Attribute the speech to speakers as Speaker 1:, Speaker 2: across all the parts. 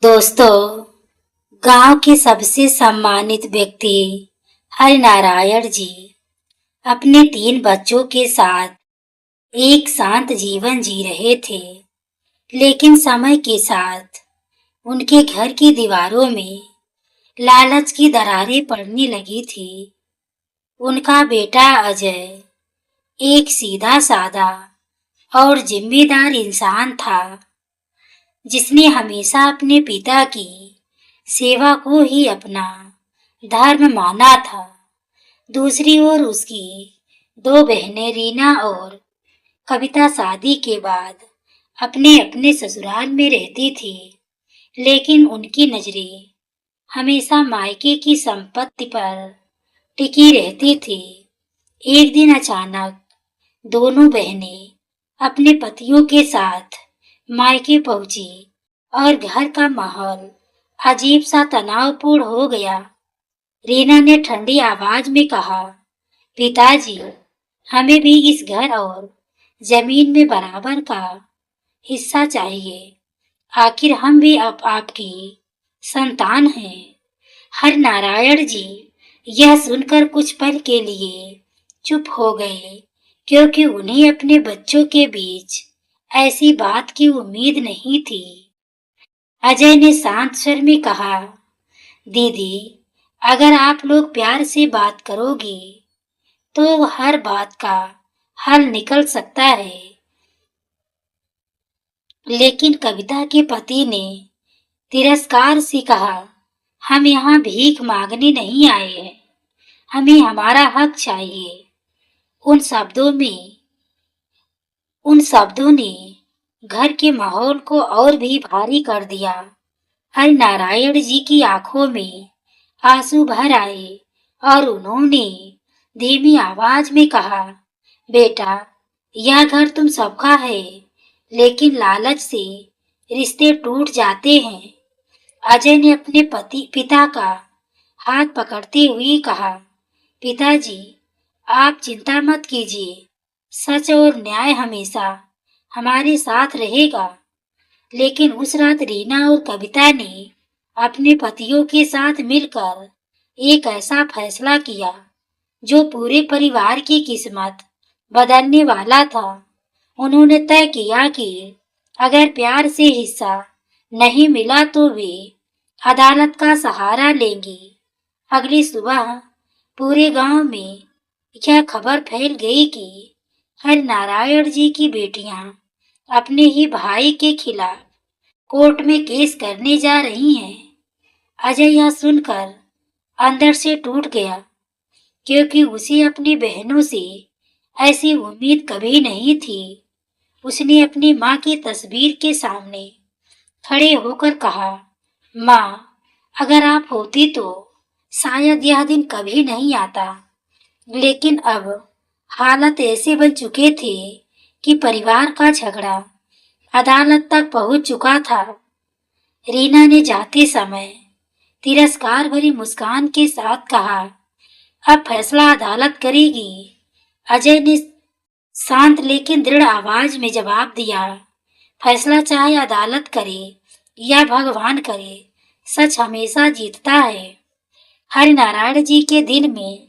Speaker 1: दोस्तों, गांव के सबसे सम्मानित व्यक्ति हरिनारायण जी अपने 3 बच्चों के साथ एक शांत जीवन जी रहे थे। लेकिन समय के साथ उनके घर की दीवारों में लालच की दरारें पड़ने लगी थी। उनका बेटा अजय एक सीधा साधा और जिम्मेदार इंसान था, जिसने हमेशा अपने पिता की सेवा को ही अपना धर्म माना था। दूसरी ओर उसकी 2 बहनें रीना और कविता शादी के बाद अपने अपने ससुराल में रहती थी, लेकिन उनकी नजरें हमेशा मायके की संपत्ति पर टिकी रहती थी। एक दिन अचानक दोनों बहनें अपने पतियों के साथ मायके पहुंची और घर का माहौल अजीब सा तनावपूर्ण हो गया। रीना ने ठंडी आवाज में कहा, पिताजी, हमें भी इस घर और जमीन में बराबर का हिस्सा चाहिए। आखिर हम भी अब आपकी संतान हैं। हरिनारायण जी यह सुनकर कुछ पल के लिए चुप हो गए, क्योंकि उन्हें अपने बच्चों के बीच ऐसी बात की उम्मीद नहीं थी। अजय ने शांत स्वर में कहा, दीदी, अगर आप लोग प्यार से बात करोगे तो हर बात का हल निकल सकता है। लेकिन कविता के पति ने तिरस्कार से कहा, हम यहाँ भीख मांगने नहीं आए हैं, हमें हमारा हक चाहिए। उन शब्दों ने घर के माहौल को और भी भारी कर दिया। हरिनारायण जी की आंखों में आंसू भर आए और उन्होंने धीमी आवाज में कहा, बेटा, यह घर तुम सबका है, लेकिन लालच से रिश्ते टूट जाते हैं। अजय ने अपने पिता का हाथ पकड़ते हुए कहा, पिताजी, आप चिंता मत कीजिए, सच और न्याय हमेशा हमारे साथ रहेगा। लेकिन उस रात रीना और कविता ने अपने पतियों के साथ मिलकर एक ऐसा फैसला किया जो पूरे परिवार की किस्मत बदलने वाला था। उन्होंने तय किया कि अगर प्यार से हिस्सा नहीं मिला तो वे अदालत का सहारा लेंगी। अगली सुबह पूरे गांव में यह खबर फैल गई कि हरिनारायण जी की बेटियां अपने ही भाई के खिलाफ कोर्ट में केस करने जा रही हैं। अजय यह सुनकर अंदर से टूट गया, क्योंकि उसे अपनी बहनों से ऐसी उम्मीद कभी नहीं थी। उसने अपनी माँ की तस्वीर के सामने खड़े होकर कहा, माँ, अगर आप होती तो शायद यह दिन कभी नहीं आता। लेकिन अब हालात ऐसे बन चुके थे कि परिवार का झगड़ा अदालत तक पहुंच चुका था। रीना ने जाते समय तिरस्कार भरी मुस्कान के साथ कहा, अब फैसला अदालत करेगी। अजय ने शांत लेकिन दृढ़ आवाज में जवाब दिया, फैसला चाहे अदालत करे या भगवान करे, सच हमेशा जीतता है। हरिनारायण जी के दिल में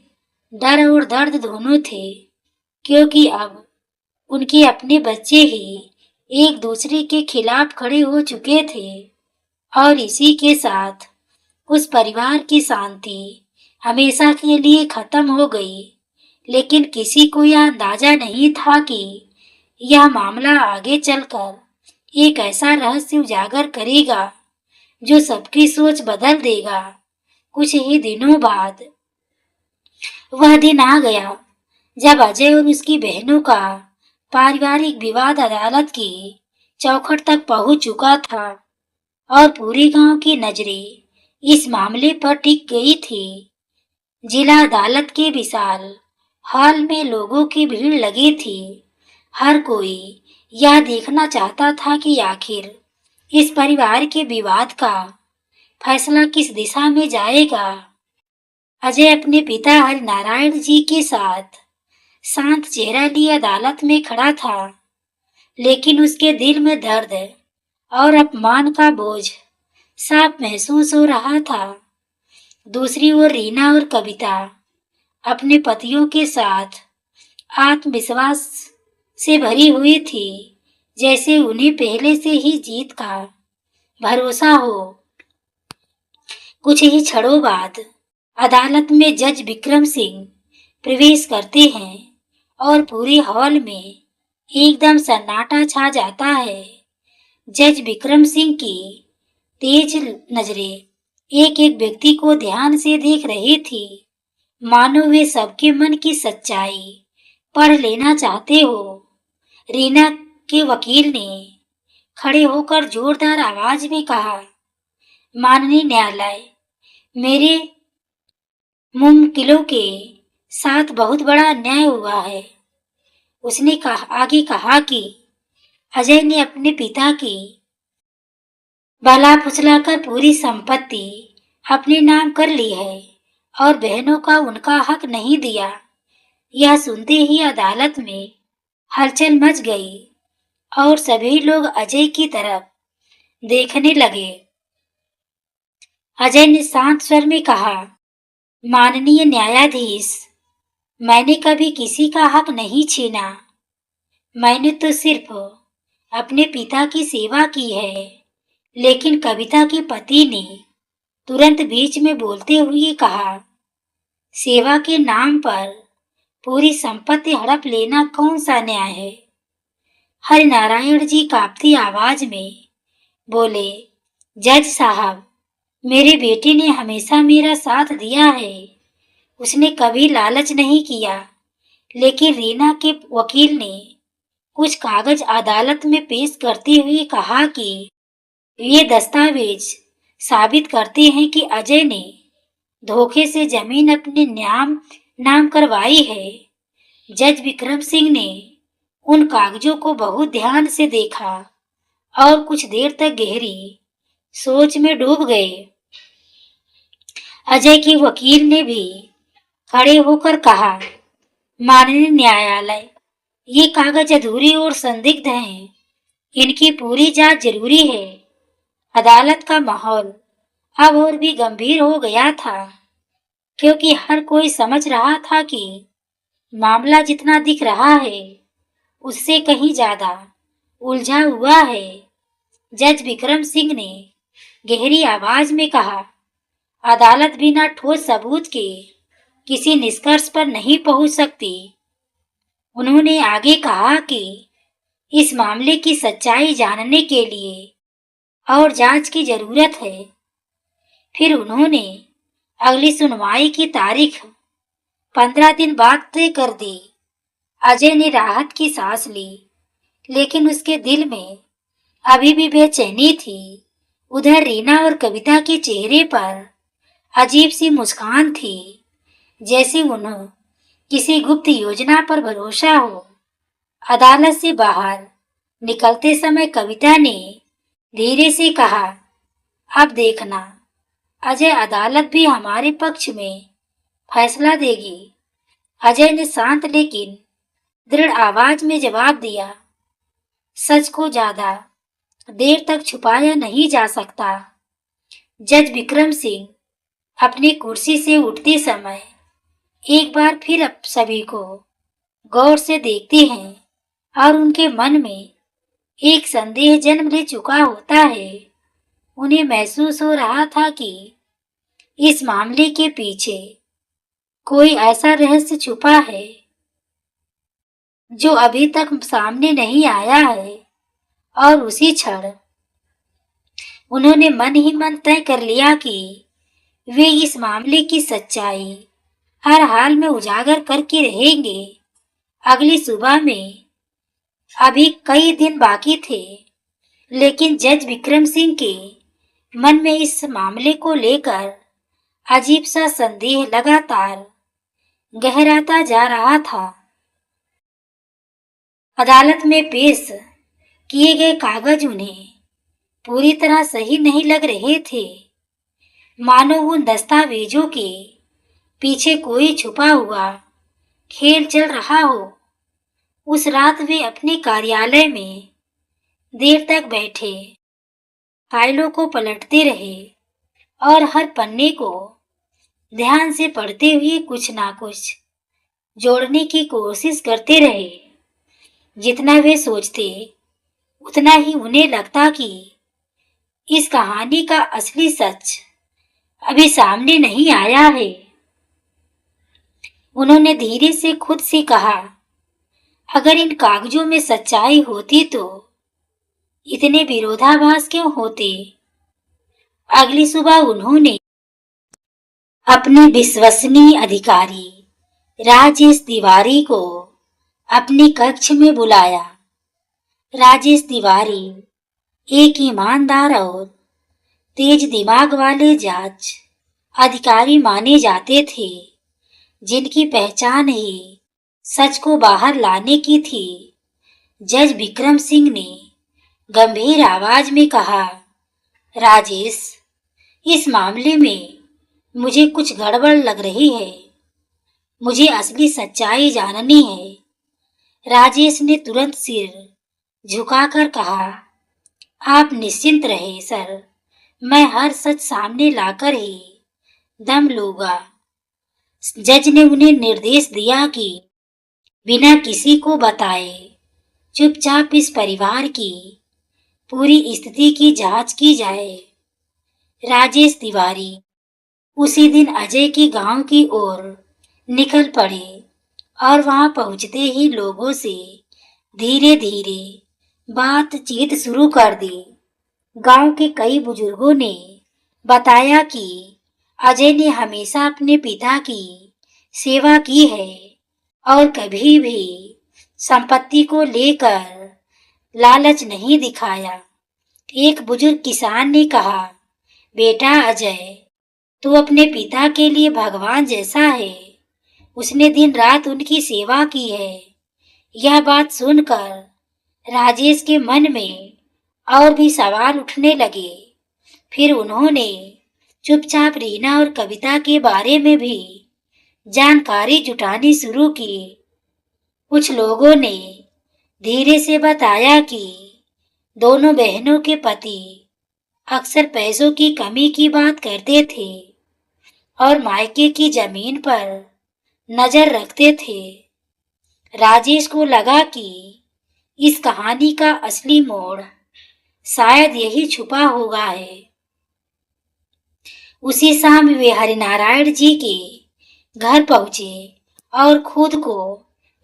Speaker 1: डर और दर्द दोनों थे, क्योंकि अब उनके अपने बच्चे ही एक दूसरे के खिलाफ खड़े हो चुके थे और इसी के साथ उस परिवार की शांति हमेशा के लिए खत्म हो गई। लेकिन किसी को यह अंदाजा नहीं था कि यह मामला आगे चलकर एक ऐसा रहस्य उजागर करेगा जो सबकी सोच बदल देगा। कुछ ही दिनों बाद वह दिन आ गया जब अजय और उसकी बहनों का पारिवारिक विवाद अदालत की चौखट तक पहुंच चुका था और पूरे गांव की नजरें इस मामले पर टिक गई थी। जिला अदालत के विशाल हॉल में लोगों की भीड़ लगी थी। हर कोई यह देखना चाहता था कि आखिर इस परिवार के विवाद का फैसला किस दिशा में जाएगा। अजय अपने पिता हरिनारायण जी के साथ शांत चेहरा लिए अदालत में खड़ा था, लेकिन उसके दिल में दर्द और अपमान का बोझ साफ महसूस हो रहा था। दूसरी ओर रीना और कविता अपने पतियों के साथ आत्मविश्वास से भरी हुई थी, जैसे उन्हें पहले से ही जीत का भरोसा हो। कुछ ही क्षणों बाद अदालत में जज विक्रम सिंह प्रवेश करते हैं और पूरे हॉल में एकदम सन्नाटा छा जाता है। जज विक्रम सिंह की तेज नजरें एक एक व्यक्ति को ध्यान से देख रही थी, मानो वे सबके मन की सच्चाई पढ़ लेना चाहते हो। रीना के वकील ने खड़े होकर जोरदार आवाज में कहा, माननीय न्यायालय, मेरे मुवक्किलों के साथ बहुत बड़ा अन्याय हुआ है। उसने आगे कहा कि अजय ने अपने पिता की भला फुसलाकर पूरी संपत्ति अपने नाम कर ली है और बहनों का उनका हक नहीं दिया। यह सुनते ही अदालत में हलचल मच गई और सभी लोग अजय की तरफ देखने लगे। अजय ने शांत स्वर में कहा, माननीय न्यायाधीश, मैंने कभी किसी का हक नहीं छीना। मैंने तो सिर्फ अपने पिता की सेवा की है। लेकिन कविता के पति ने तुरंत बीच में बोलते हुए कहा, सेवा के नाम पर पूरी संपत्ति हड़प लेना कौन सा न्याय है? हरिनारायण जी कांपती आवाज में बोले, जज साहब, मेरे बेटे ने हमेशा मेरा साथ दिया है। उसने कभी लालच नहीं किया। लेकिन रीना के वकील ने कुछ कागज अदालत में पेश करते हुए कहा कि ये दस्तावेज साबित करते हैं कि अजय ने धोखे से जमीन अपने नाम करवाई है। जज विक्रम सिंह ने उन कागजों को बहुत ध्यान से देखा और कुछ देर तक गहरी सोच में डूब गए। अजय के वकील ने भी खड़े होकर कहा, माननीय न्यायालय, ये कागज अधूरे और संदिग्ध हैं। इनकी पूरी जांच जरूरी है। अदालत का माहौल अब और भी गंभीर हो गया था, क्योंकि हर कोई समझ रहा था कि मामला जितना दिख रहा है उससे कहीं ज्यादा उलझा हुआ है। जज विक्रम सिंह ने गहरी आवाज में कहा, अदालत बिना ठोस सबूत के किसी निष्कर्ष पर नहीं पहुंच सकती। उन्होंने आगे कहा कि इस मामले की सच्चाई जानने के लिए और जांच की जरूरत है। फिर उन्होंने अगली सुनवाई की तारीख 15 दिन बाद तय कर दी। अजय ने राहत की सांस ली, लेकिन उसके दिल में अभी भी बेचैनी थी। उधर रीना और कविता के चेहरे पर अजीब सी मुस्कान थी, जैसे उन्हें किसी गुप्त योजना पर भरोसा हो। अदालत से बाहर निकलते समय कविता ने धीरे से कहा, अब देखना, अजय, अदालत भी हमारे पक्ष में फैसला देगी। अजय ने शांत लेकिन दृढ़ आवाज में जवाब दिया, सच को ज्यादा देर तक छुपाया नहीं जा सकता। जज विक्रम सिंह अपनी कुर्सी से उठते समय एक बार फिर अब सभी को गौर से देखते हैं और उनके मन में एक संदेह जन्म ले चुका होता है। उन्हें महसूस हो रहा था कि इस मामले के पीछे कोई ऐसा रहस्य छुपा है जो अभी तक सामने नहीं आया है। और उसी क्षण उन्होंने मन ही मन तय कर लिया कि वे इस मामले की सच्चाई हर हाल में उजागर करके रहेंगे। अगली सुबह में अभी कई दिन बाकी थे, लेकिन जज विक्रम सिंह के मन में इस मामले को लेकर अजीब सा संदेह लगातार गहराता जा रहा था। अदालत में पेश किए गए कागज उन्हें पूरी तरह सही नहीं लग रहे थे, मानो उन दस्तावेजों के पीछे कोई छुपा हुआ खेल चल रहा हो। उस रात वे अपने कार्यालय में देर तक बैठे फाइलों को पलटते रहे और हर पन्ने को ध्यान से पढ़ते हुए कुछ ना कुछ जोड़ने की कोशिश करते रहे। जितना वे सोचते उतना ही उन्हें लगता कि इस कहानी का असली सच अभी सामने नहीं आया है। उन्होंने धीरे से खुद से कहा, अगर इन कागजों में सच्चाई होती तो इतने विरोधाभास क्यों होते। अगली सुबह उन्होंने अपने विश्वसनीय अधिकारी राजेश तिवारी को अपने कक्ष में बुलाया। राजेश तिवारी एक ईमानदार और तेज दिमाग वाले जांच अधिकारी माने जाते थे, जिनकी पहचान ही सच को बाहर लाने की थी। जज विक्रम सिंह ने गंभीर आवाज में कहा, राजेश, इस मामले में मुझे कुछ गड़बड़ लग रही है। मुझे असली सच्चाई जाननी है। राजेश ने तुरंत सिर झुकाकर कहा, आप निश्चिंत रहे सर, मैं हर सच सामने लाकर ही दम लूंगा। जज ने उन्हें निर्देश दिया कि बिना किसी को बताए चुपचाप इस परिवार की पूरी स्थिति की जांच की जाए। राजेश तिवारी उसी दिन अजय के गांव की ओर निकल पड़े और वहां पहुंचते ही लोगों से धीरे धीरे बातचीत शुरू कर दी। गांव के कई बुजुर्गों ने बताया कि अजय ने हमेशा अपने पिता की सेवा की है और कभी भी संपत्ति को लेकर लालच नहीं दिखाया। एक बुजुर्ग किसान ने कहा, बेटा अजय, तू अपने पिता के लिए भगवान जैसा है। उसने दिन रात उनकी सेवा की है। यह बात सुनकर राजेश के मन में और भी सवाल उठने लगे। फिर उन्होंने चुपचाप रीना और कविता के बारे में भी जानकारी जुटानी शुरू की। कुछ लोगों ने धीरे से बताया कि दोनों बहनों के पति अक्सर पैसों की कमी की बात करते थे और मायके की जमीन पर नजर रखते थे। राजेश को लगा कि इस कहानी का असली मोड़ शायद यही छुपा होगा है। उसी शाम वे हरिनारायण जी के घर पहुंचे और खुद को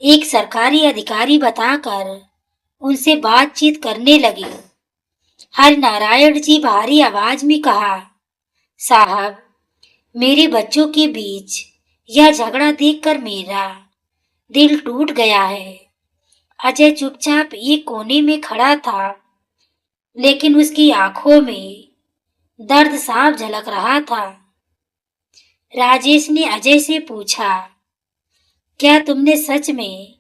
Speaker 1: एक सरकारी अधिकारी बताकर उनसे बातचीत करने लगे। हरिनारायण जी भारी आवाज में कहा, साहब, मेरे बच्चों के बीच यह झगड़ा देखकर मेरा दिल टूट गया है। अजय चुपचाप एक कोने में खड़ा था, लेकिन उसकी आंखों में दर्द साफ झलक रहा था। राजेश ने अजय से पूछा, क्या तुमने सच में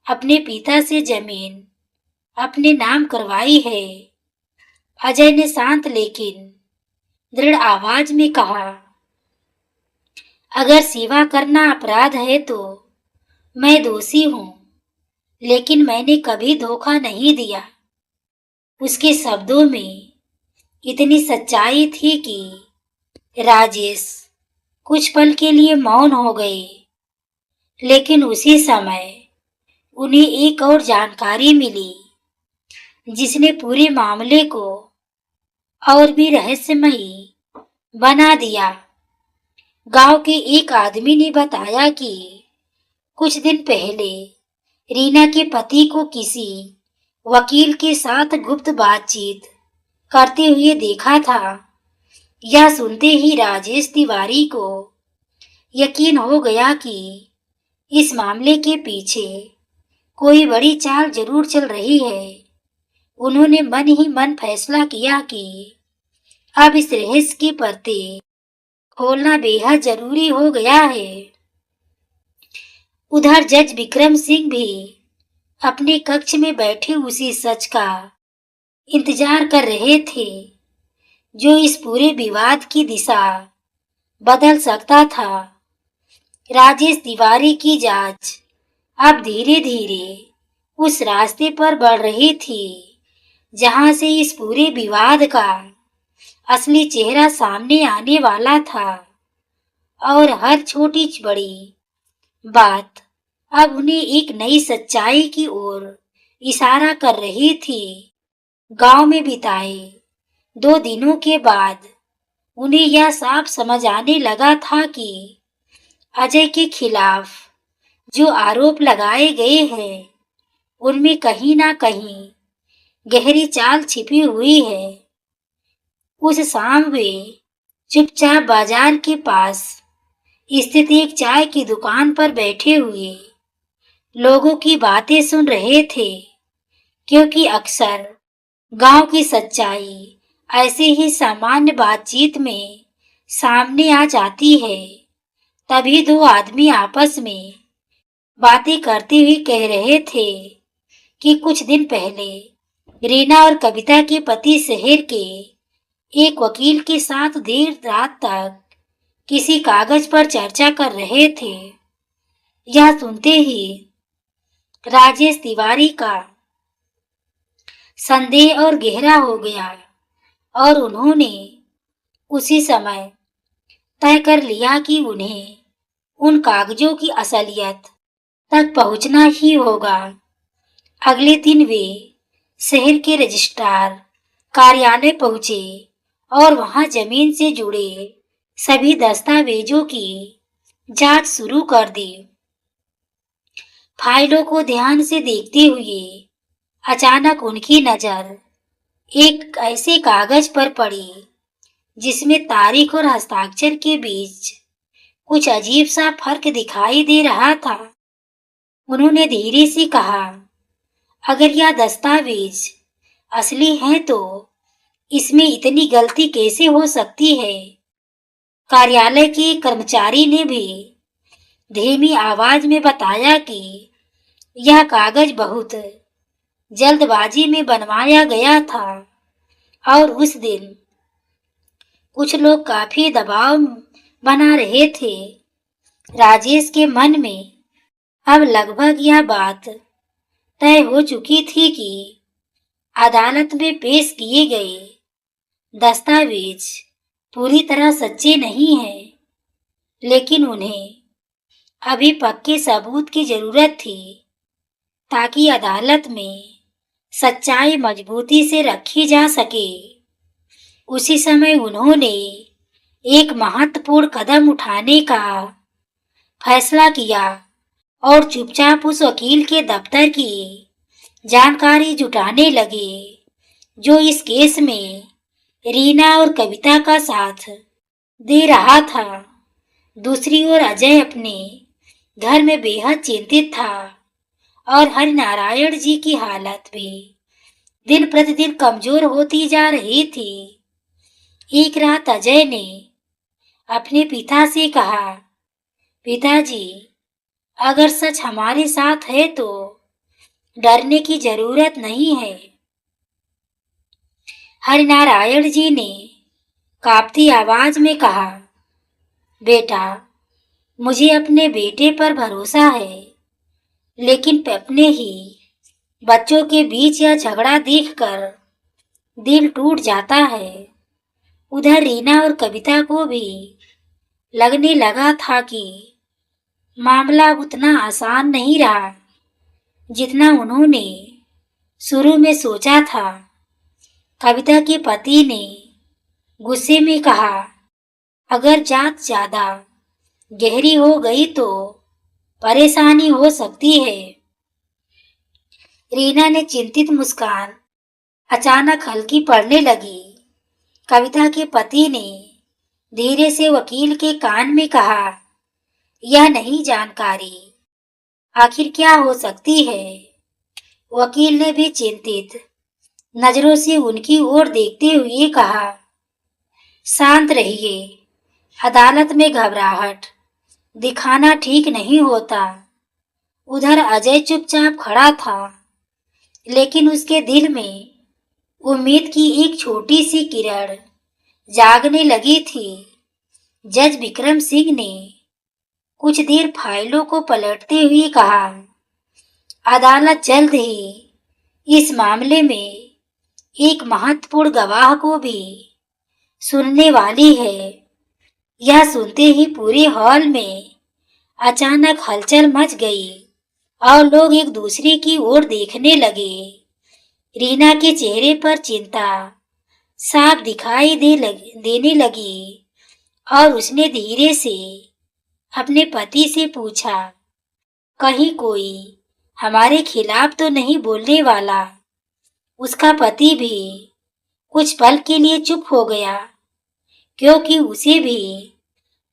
Speaker 1: अपने पिता से जमीन अपने नाम करवाई है? अजय ने शांत लेकिन दृढ़ आवाज में कहा, अगर सेवा करना अपराध है तो मैं दोषी हूं, लेकिन मैंने कभी धोखा नहीं दिया। उसके शब्दों में इतनी सच्चाई थी कि राजेश कुछ पल के लिए मौन हो गए, लेकिन उसी समय उन्हें एक और जानकारी मिली जिसने पूरे मामले को और भी रहस्यमयी बना दिया। गांव के एक आदमी ने बताया कि कुछ दिन पहले रीना के पति को किसी वकील के साथ गुप्त बातचीत करते हुए देखा था। यह सुनते ही राजेश तिवारी को यकीन हो गया कि इस मामले के पीछे कोई बड़ी चाल जरूर चल रही है। उन्होंने मन ही मन फैसला किया कि अब इस रहस्य की परतें खोलना बेहद जरूरी हो गया है। उधर जज विक्रम सिंह भी अपने कक्ष में बैठे उसी सच का इंतजार कर रहे थे जो इस पूरे विवाद की दिशा बदल सकता था। राजेश तिवारी की जांच अब धीरे धीरे उस रास्ते पर बढ़ रही थी जहां से इस पूरे विवाद का असली चेहरा सामने आने वाला था और हर छोटी बड़ी बात अब उन्हें एक नई सच्चाई की ओर इशारा कर रही थी। गांव में बिताए 2 दिनों के बाद उन्हें यह साफ समझ आने लगा था कि अजय के खिलाफ जो आरोप लगाए गए हैं उनमें कहीं ना कहीं गहरी चाल छिपी हुई है। उस शाम वे चुपचाप बाजार के पास स्थित एक चाय की दुकान पर बैठे हुए लोगों की बातें सुन रहे थे, क्योंकि अक्सर गांव की सच्चाई ऐसे ही सामान्य बातचीत में सामने आ जाती है। तभी 2 आदमी आपस में बातें करते हुए कह रहे थे कि कुछ दिन पहले रीना और कविता के पति शहर के एक वकील के साथ देर रात तक किसी कागज पर चर्चा कर रहे थे। यह सुनते ही राजेश तिवारी का संदेह और गहरा हो गया और उन्होंने उसी समय तय कर लिया कि उन्हें उन कागजों की असलियत तक पहुंचना ही होगा। अगले दिन वे शहर के रजिस्ट्रार कार्यालय पहुंचे और वहां जमीन से जुड़े सभी दस्तावेजों की जांच शुरू कर दी। फाइलों को ध्यान से देखते हुए अचानक उनकी नजर एक ऐसे कागज पर पड़ी जिसमें तारीख और हस्ताक्षर के बीच कुछ अजीब सा फर्क दिखाई दे रहा था। उन्होंने धीरे से कहा, अगर यह दस्तावेज असली हैं तो इसमें इतनी गलती कैसे हो सकती है? कार्यालय के कर्मचारी ने भी धीमी आवाज में बताया कि यह कागज बहुत जल्दबाजी में बनवाया गया था और उस दिन कुछ लोग काफी दबाव बना रहे थे। राजेश के मन में अब लगभग यह बात तय हो चुकी थी कि अदालत में पेश किए गए दस्तावेज पूरी तरह सच्चे नहीं हैं, लेकिन उन्हें अभी पक्के सबूत की जरूरत थी ताकि अदालत में सच्चाई मजबूती से रखी जा सके। उसी समय उन्होंने एक महत्वपूर्ण कदम उठाने का फैसला किया और चुपचाप उस वकील के दफ्तर की जानकारी जुटाने लगे जो इस केस में रीना और कविता का साथ दे रहा था। दूसरी ओर अजय अपने घर में बेहद चिंतित था और हरिनारायण जी की हालत भी दिन प्रतिदिन कमजोर होती जा रही थी। एक रात अजय ने अपने पिता से कहा, पिताजी, अगर सच हमारे साथ है तो डरने की जरूरत नहीं है। हरिनारायण जी ने कांपती आवाज में कहा, बेटा, मुझे अपने बेटे पर भरोसा है, लेकिन अपने ही बच्चों के बीच यह झगड़ा देखकर दिल टूट जाता है। उधर रीना और कविता को भी लगने लगा था कि मामला उतना आसान नहीं रहा जितना उन्होंने शुरू में सोचा था। कविता के पति ने गुस्से में कहा, अगर जांच ज्यादा गहरी हो गई तो परेशानी हो सकती है। रीना ने चिंतित मुस्कान अचानक हल्की पड़ने लगी। कविता के पति ने धीरे से वकील के कान में कहा, यह नई जानकारी आखिर क्या हो सकती है? वकील ने भी चिंतित नजरों से उनकी ओर देखते हुए कहा, शांत रहिए, अदालत में घबराहट दिखाना ठीक नहीं होता। उधर अजय चुपचाप खड़ा था, लेकिन उसके दिल में उम्मीद की एक छोटी सी किरण जागने लगी थी। जज विक्रम सिंह ने कुछ देर फाइलों को पलटते हुए कहा, अदालत जल्द ही इस मामले में एक महत्वपूर्ण गवाह को भी सुनने वाली है। यह सुनते ही पूरे हॉल में अचानक हलचल मच गई और लोग एक दूसरे की ओर देखने लगे। रीना के चेहरे पर चिंता साफ दिखाई देने लगी और उसने धीरे से अपने पति से पूछा, कहीं कोई हमारे खिलाफ तो नहीं बोलने वाला? उसका पति भी कुछ पल के लिए चुप हो गया, क्योंकि उसे भी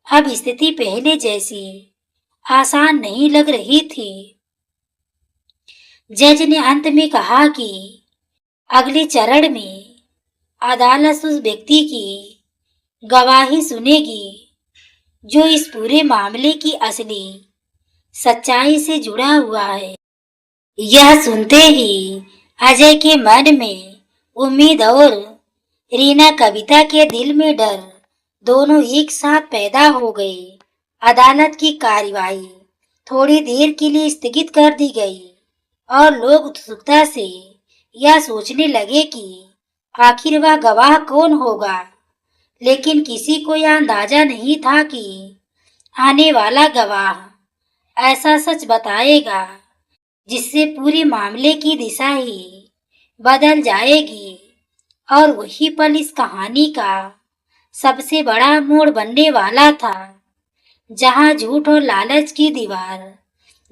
Speaker 1: अब स्थिति पहले जैसी आसान नहीं लग रही थी। जज ने अंत में कहा कि अगले चरण में अदालत उस व्यक्ति की गवाही सुनेगी जो इस पूरे मामले की असली सच्चाई से जुड़ा हुआ है। यह सुनते ही अजय के मन में उम्मीद और रीना कविता के दिल में डर दोनों एक साथ पैदा हो गए। अदालत की कार्यवाही थोड़ी देर के लिए स्थगित कर दी गई और लोग उत्सुकता से यह सोचने लगे कि आखिर वह गवाह कौन होगा। लेकिन किसी को यह अंदाजा नहीं था कि आने वाला गवाह ऐसा सच बताएगा जिससे पूरे मामले की दिशा ही बदल जाएगी। और वही पल इस कहानी का सबसे बड़ा मोड़ बनने वाला था, जहां झूठ और लालच की दीवार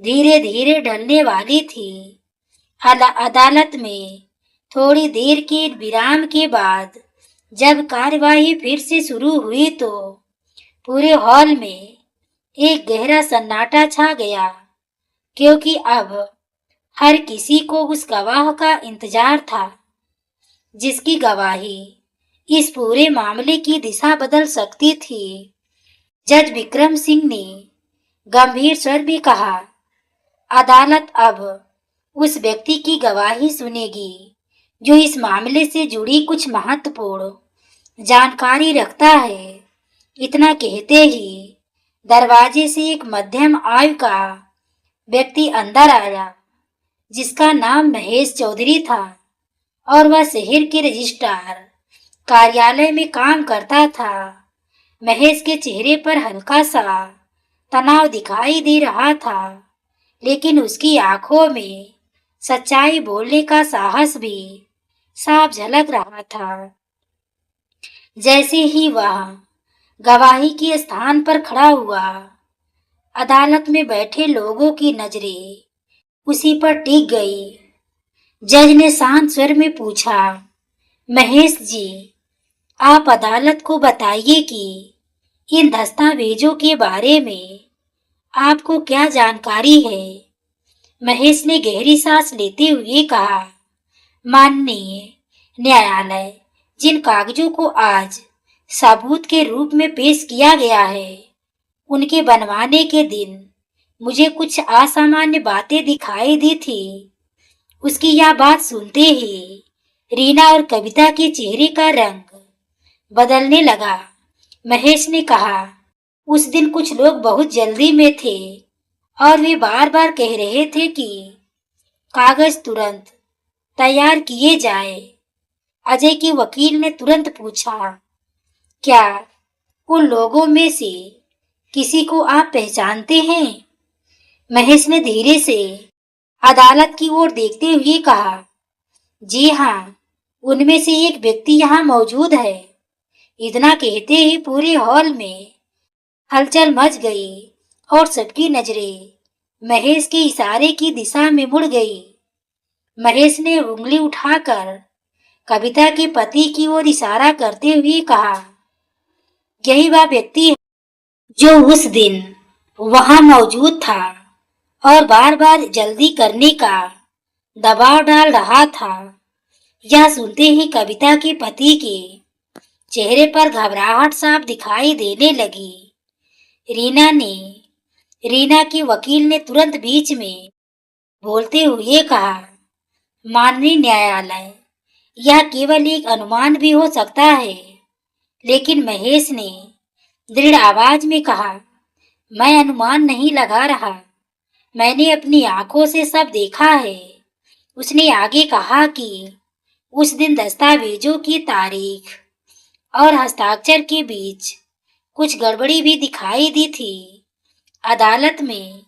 Speaker 1: धीरे धीरे ढलने वाली थी। अदालत में थोड़ी देर के विराम के बाद जब कार्यवाही फिर से शुरू हुई तो पूरे हॉल में एक गहरा सन्नाटा छा गया, क्योंकि अब हर किसी को उस गवाह का इंतजार था जिसकी गवाही इस पूरे मामले की दिशा बदल सकती थी। जज विक्रम सिंह ने गंभीर स्वर में कहा, अदालत अब उस व्यक्ति की गवाही सुनेगी जो इस मामले से जुड़ी कुछ महत्वपूर्ण जानकारी रखता है। इतना कहते ही दरवाजे से एक मध्यम आयु का व्यक्ति अंदर आया, जिसका नाम महेश चौधरी था और वह शहर के रजिस्ट्रार कार्यालय में काम करता था। महेश के चेहरे पर हल्का सा तनाव दिखाई दे रहा था, लेकिन उसकी आंखों में सच्चाई बोलने का साहस भी साफ झलक रहा था। जैसे ही वह गवाही के स्थान पर खड़ा हुआ, अदालत में बैठे लोगों की नजरें उसी पर टिक गई। जज ने शांत स्वर में पूछा, महेश जी, आप अदालत को बताइए कि इन दस्तावेजों के बारे में आपको क्या जानकारी है। महेश ने गहरी सांस लेते हुए कहा, माननीय न्यायालय, जिन कागजों को आज सबूत के रूप में पेश किया गया है, उनके बनवाने के दिन मुझे कुछ असामान्य बातें दिखाई दी थी। उसकी यह बात सुनते ही रीना और कविता के चेहरे का रंग बदलने लगा। महेश ने कहा, उस दिन कुछ लोग बहुत जल्दी में थे और वे बार बार कह रहे थे कि कागज तुरंत तैयार किए जाए। अजय के वकील ने तुरंत पूछा, क्या उन लोगों में से किसी को आप पहचानते हैं? महेश ने धीरे से अदालत की ओर देखते हुए कहा, जी हाँ, उनमें से एक व्यक्ति यहाँ मौजूद है। इतना कहते ही पूरे हॉल में हलचल मच गई और सबकी नजरें महेश के इशारे की दिशा में मुड़ गई। महेश ने उंगली उठाकर कविता के पति की ओर इशारा करते हुए कहा, यही वह व्यक्ति है जो उस दिन वहां मौजूद था और बार बार जल्दी करने का दबाव डाल रहा था। यह सुनते ही कविता के पति के चेहरे पर घबराहट साफ दिखाई देने लगी। रीना के वकील ने तुरंत बीच में बोलते हुए कहा, माननीय न्यायालय, यह केवल एक अनुमान भी हो सकता है। लेकिन महेश ने दृढ़ आवाज में कहा, मैं अनुमान नहीं लगा रहा, मैंने अपनी आंखों से सब देखा है। उसने आगे कहा कि उस दिन दस्तावेजों की तारीख और हस्ताक्षर के बीच कुछ गड़बड़ी भी दिखाई दी थी। अदालत में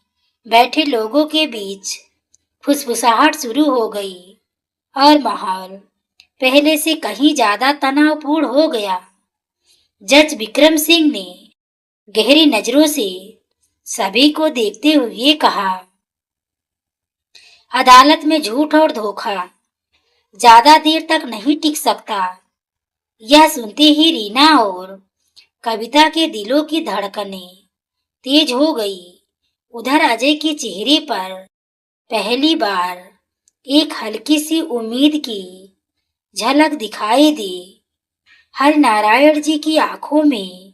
Speaker 1: बैठे लोगों के बीच फुसफुसाहट शुरू हो गई और माहौल पहले से कहीं ज्यादा तनावपूर्ण हो गया। जज विक्रम सिंह ने गहरी नजरों से सभी को देखते हुए कहा, अदालत में झूठ और धोखा ज्यादा देर तक नहीं टिक सकता। यह सुनते ही रीना और कविता के दिलों की धड़कनें तेज हो गई। उधर अजय के चेहरे पर पहली बार एक हल्की सी उम्मीद की झलक दिखाई दी। हरिनारायण जी की आंखों में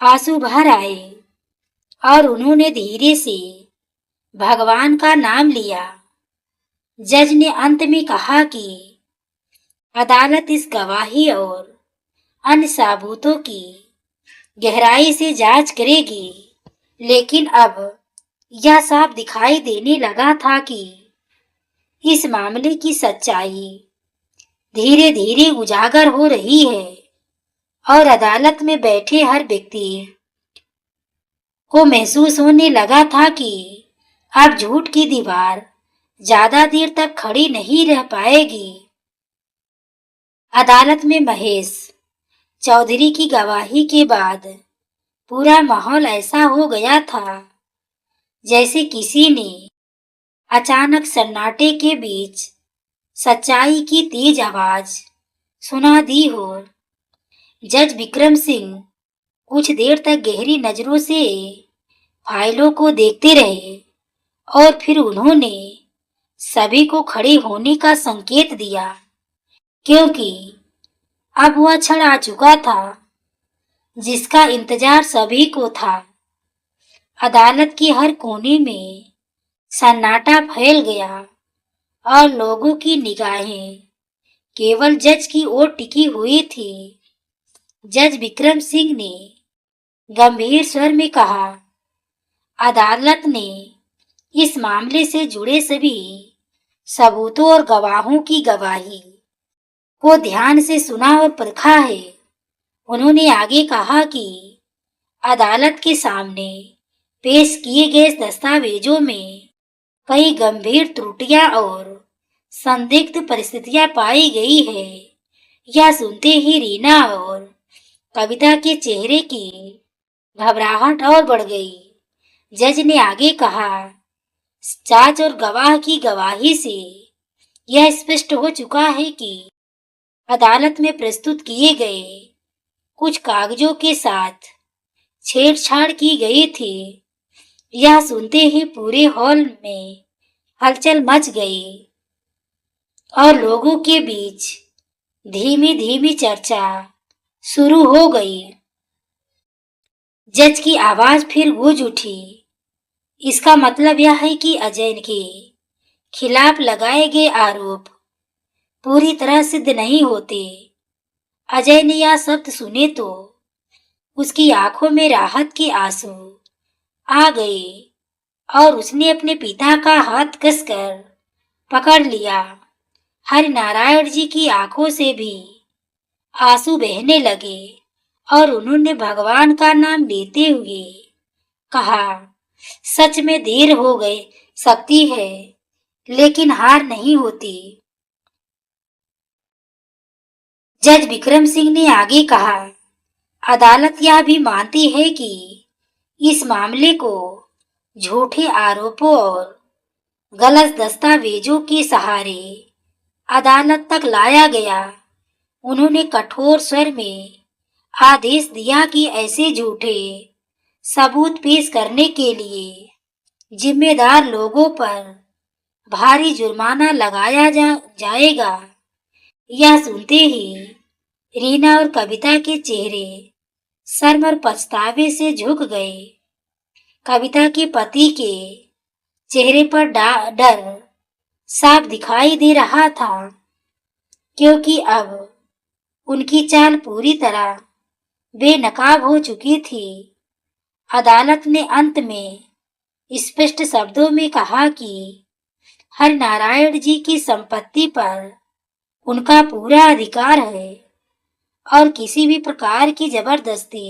Speaker 1: आंसू भर आए और उन्होंने धीरे से भगवान का नाम लिया। जज ने अंत में कहा कि अदालत इस गवाही और अन्य सबूतों की गहराई से जांच करेगी, लेकिन अब यह साफ दिखाई देने लगा था कि इस मामले की सच्चाई धीरे धीरे उजागर हो रही है और अदालत में बैठे हर व्यक्ति को महसूस होने लगा था कि अब झूठ की दीवार ज्यादा देर तक खड़ी नहीं रह पाएगी। अदालत में महेश चौधरी की गवाही के बाद पूरा माहौल ऐसा हो गया था जैसे किसी ने अचानक सन्नाटे के बीच सच्चाई की तेज आवाज सुना दी हो। जज विक्रम सिंह कुछ देर तक गहरी नजरों से फाइलों को देखते रहे और फिर उन्होंने सभी को खड़े होने का संकेत दिया, क्योंकि अब वह क्षण आ चुका था जिसका इंतजार सभी को था। अदालत के हर कोने में सन्नाटा फैल गया और लोगों की निगाहें केवल जज की ओर टिकी हुई थी। जज विक्रम सिंह ने गंभीर स्वर में कहा, अदालत ने इस मामले से जुड़े सभी सबूतों और गवाहों की गवाही को ध्यान से सुना और परखा है। उन्होंने आगे कहा कि अदालत के सामने पेश किए गए दस्तावेजों में कई गंभीर त्रुटियां और संदिग्ध परिस्थितियां पाई गई है। यह सुनते ही रीना और कविता के चेहरे की घबराहट और बढ़ गई। जज ने आगे कहा, जांच और गवाह की गवाही से यह स्पष्ट हो चुका है कि अदालत में प्रस्तुत किए गए कुछ कागजों के साथ छेड़छाड़ की गई थी। यह सुनते ही पूरे हॉल में हलचल मच गई और लोगों के बीच धीमी धीमी चर्चा शुरू हो गई। जज की आवाज फिर गूंज उठी, इसका मतलब यह है कि अजय के खिलाफ लगाए गए आरोप पूरी तरह सिद्ध नहीं होते। अजय ने यह शब्द सुने तो उसकी आंखों में राहत के आंसू आ गए और उसने अपने पिता का हाथ कसकर पकड़ लिया। हरिनारायण जी की आंखों से भी आंसू बहने लगे और उन्होंने भगवान का नाम लेते हुए कहा, सच में देर हो गई सकती है लेकिन हार नहीं होती। जज विक्रम सिंह ने आगे कहा, अदालत यह भी मानती है कि इस मामले को झूठे आरोपों और गलत दस्तावेजों के सहारे अदालत तक लाया गया। उन्होंने कठोर स्वर में आदेश दिया कि ऐसे झूठे सबूत पेश करने के लिए जिम्मेदार लोगों पर भारी जुर्माना लगाया जाएगा। यह सुनते ही रीना और कविता के चेहरे शर्म और पछतावे से झुक गए। कविता के पति के चेहरे पर डर साफ दिखाई दे रहा था, क्योंकि अब उनकी चाल पूरी तरह बेनकाब हो चुकी थी। अदालत ने अंत में स्पष्ट शब्दों में कहा कि हरिनारायण जी की संपत्ति पर उनका पूरा अधिकार है और किसी भी प्रकार की जबरदस्ती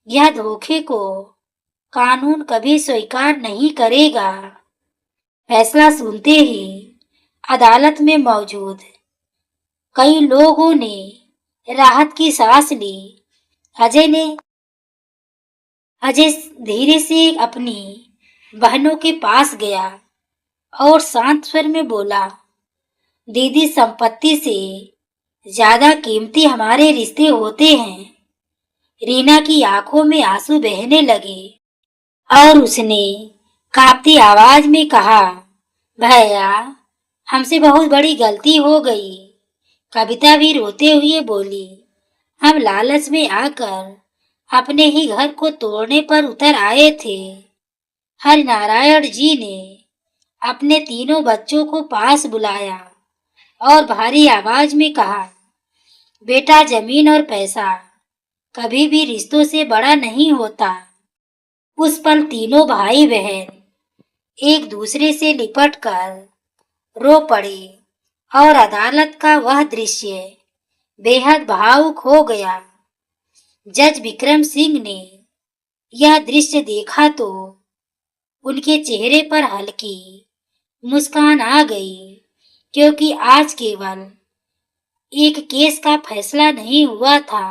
Speaker 1: या धोखे को कानून कभी स्वीकार नहीं करेगा। फैसला सुनते ही अदालत में मौजूद कई लोगों ने राहत की सांस ली। अजय ने अजय धीरे से अपनी बहनों के पास गया और शांत स्वर में बोला, दीदी, संपत्ति से ज्यादा कीमती हमारे रिश्ते होते हैं। रीना की आंखों में आंसू बहने लगे और उसने कांपती आवाज में कहा, भैया, हमसे बहुत बड़ी गलती हो गई। कविता भी रोते हुए बोली, हम लालच में आकर अपने ही घर को तोड़ने पर उतर आए थे। हरिनारायण जी ने अपने तीनों बच्चों को पास बुलाया और भारी आवाज में कहा, बेटा, जमीन और पैसा कभी भी रिश्तों से बड़ा नहीं होता। उस पल तीनों भाई बहन एक दूसरे से लिपट कर रो पड़े और अदालत का वह दृश्य बेहद भावुक हो गया। जज विक्रम सिंह ने यह दृश्य देखा तो उनके चेहरे पर हल्की मुस्कान आ गई, क्योंकि आज केवल एक केस का फैसला नहीं हुआ था,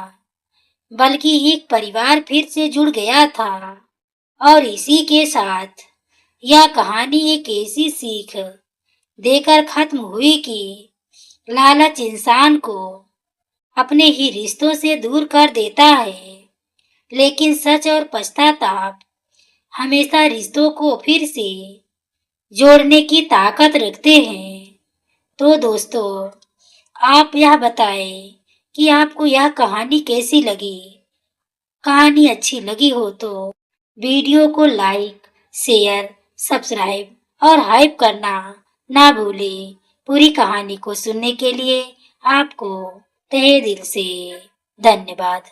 Speaker 1: बल्कि एक परिवार फिर से जुड़ गया था। और इसी के साथ यह कहानी एक ऐसी सीख देकर खत्म हुई कि लालच इंसान को अपने ही रिश्तों से दूर कर देता है, लेकिन सच और पश्चाताप हमेशा रिश्तों को फिर से जोड़ने की ताकत रखते हैं। तो दोस्तों, आप यह बताएं कि आपको यह कहानी कैसी लगी। कहानी अच्छी लगी हो तो वीडियो को लाइक, शेयर, सब्सक्राइब और हाइप करना ना भूलें। पूरी कहानी को सुनने के लिए आपको तहे दिल से धन्यवाद।